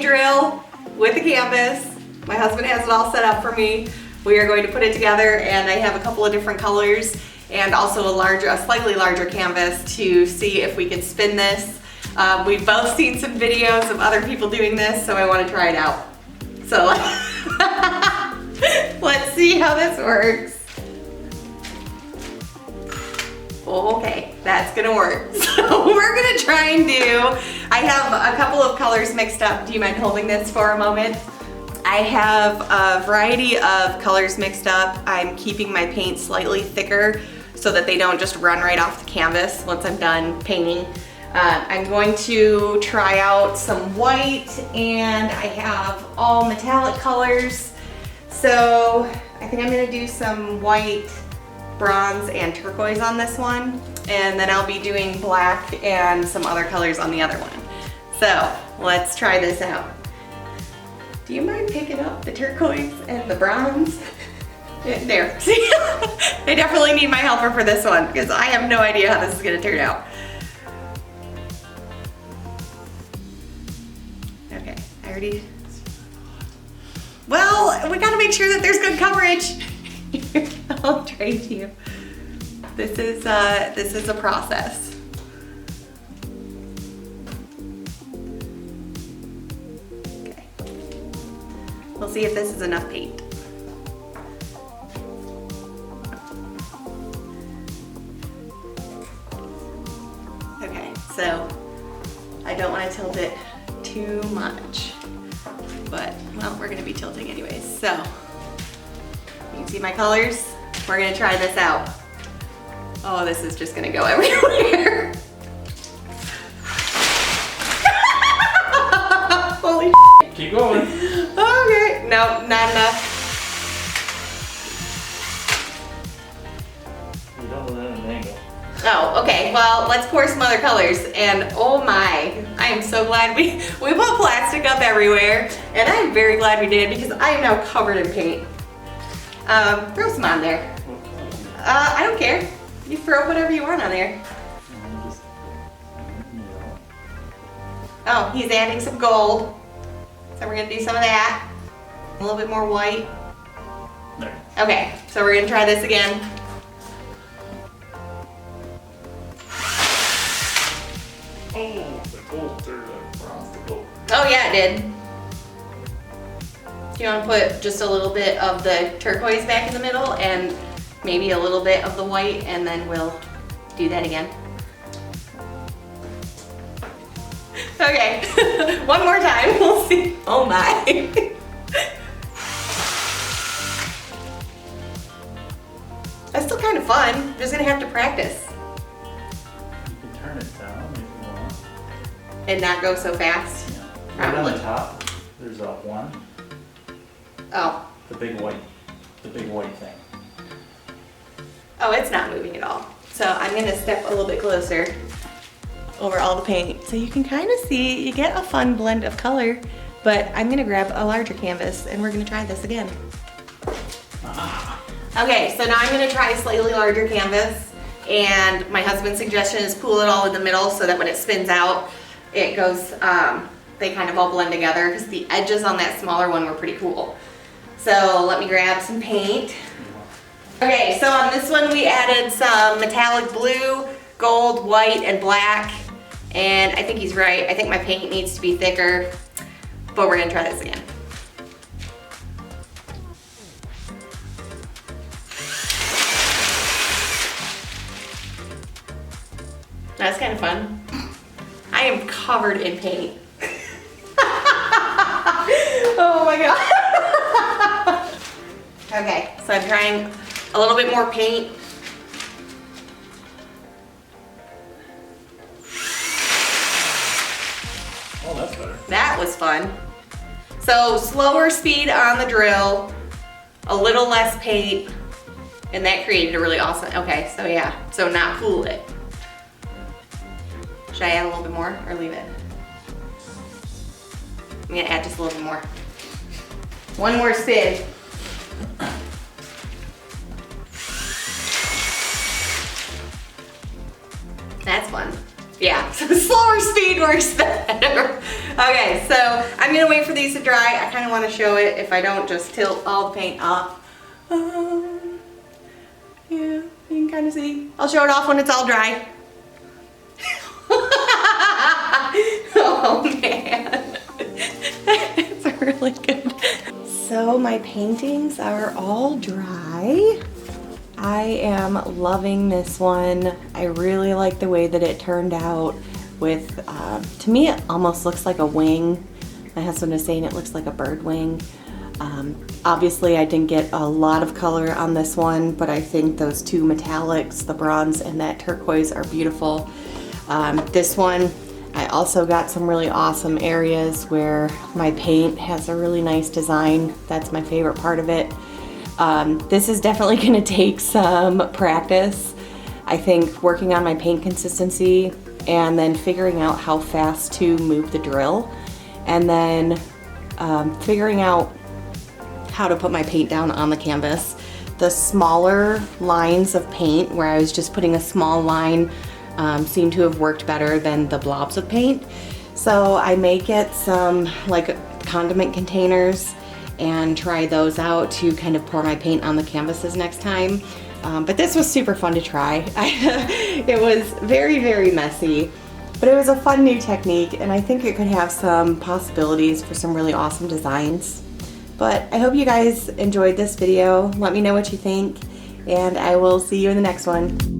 drill with the canvas. My husband has it all set up for me. We are going to put it together, and I have a couple of different colors and also a slightly larger canvas to see if we can spin this. We've both seen some videos of other people doing this, so I want to try it out. So let's see how this works. Okay, that's gonna work. So we're gonna try and I have a couple of colors mixed up. Do you mind holding this for a moment? I have a variety of colors mixed up. I'm keeping my paint slightly thicker so that they don't just run right off the canvas once I'm done painting. I'm going to try out some white, and I have all metallic colors. So I think I'm gonna do some white, bronze, and turquoise on this one. And then I'll be doing black and some other colors on the other one. So let's try this out. Do you mind picking up the turquoise and the bronze? There, see? I definitely need my helper for this one because I have no idea how this is gonna turn out. Okay, I already... Well, we gotta make sure that there's good coverage. I'll trade you. This is a process. Okay. We'll see if this is enough paint. Okay, so I don't want to tilt it too much, but well, we're gonna be tilting anyways. So you can see my colors. We're gonna try this out. Oh, this is just gonna go everywhere. Holy shit. Keep going. Okay, no, not enough. You don't let it angle. Oh, okay, well, let's pour some other colors. And oh my, I am so glad we put plastic up everywhere. And I'm very glad we did because I am now covered in paint. Throw some on there. I don't care. You throw whatever you want on there. Oh, he's adding some gold. So we're gonna do some of that. A little bit more white. There. Okay, so we're gonna try this again. Oh, the gold turned the bronze to gold. Oh yeah, it did. Do you want to put just a little bit of the turquoise back in the middle and maybe a little bit of the white, and then we'll do that again. Okay, one more time, we'll see. Oh my. That's still kind of fun. Just gonna have to practice. You can turn it down if you want. And not go so fast. Yeah. Right on the top, there's a one. Oh. The big white thing. Oh, it's not moving at all. So I'm gonna step a little bit closer over all the paint so you can kind of see, you get a fun blend of color, but I'm gonna grab a larger canvas and we're gonna try this again. Okay, so now I'm gonna try a slightly larger canvas, and my husband's suggestion is pool it all in the middle so that when it spins out, it goes, they kind of all blend together because the edges on that smaller one were pretty cool. So let me grab some paint. Okay, so on this one we added some metallic blue, gold, white, and black. And I think he's right. I think my paint needs to be thicker, but we're gonna try this again. That's kind of fun. I am covered in paint. Oh my god. Okay, so I'm trying a little bit more paint. Oh, that's better. That was fun. So slower speed on the drill, a little less paint, and that created a really awesome, okay, so yeah, so not pool it. Should I add a little bit more or leave it? I'm gonna add just a little bit more. One more spin. That's fun. Yeah, so slower speed works better. Okay, so I'm gonna wait for these to dry. I kind of want to show it if I don't just tilt all the paint off. Yeah, you can kind of see. I'll show it off when it's all dry. Oh man, it's really good. So my paintings are all dry. I am loving this one. I really like the way that it turned out with, to me it almost looks like a wing. My husband is saying it looks like a bird wing. Obviously I didn't get a lot of color on this one, but I think those two metallics, the bronze and that turquoise, are beautiful. This one, I also got some really awesome areas where my paint has a really nice design. That's my favorite part of it. This is definitely gonna take some practice. I think working on my paint consistency and then figuring out how fast to move the drill, and then figuring out how to put my paint down on the canvas. The smaller lines of paint where I was just putting a small line seem to have worked better than the blobs of paint. So I may get some like condiment containers and try those out to kind of pour my paint on the canvases next time. But this was super fun to try. It was very, very messy, but it was a fun new technique, and I think it could have some possibilities for some really awesome designs. But I hope you guys enjoyed this video. Let me know what you think, and I will see you in the next one.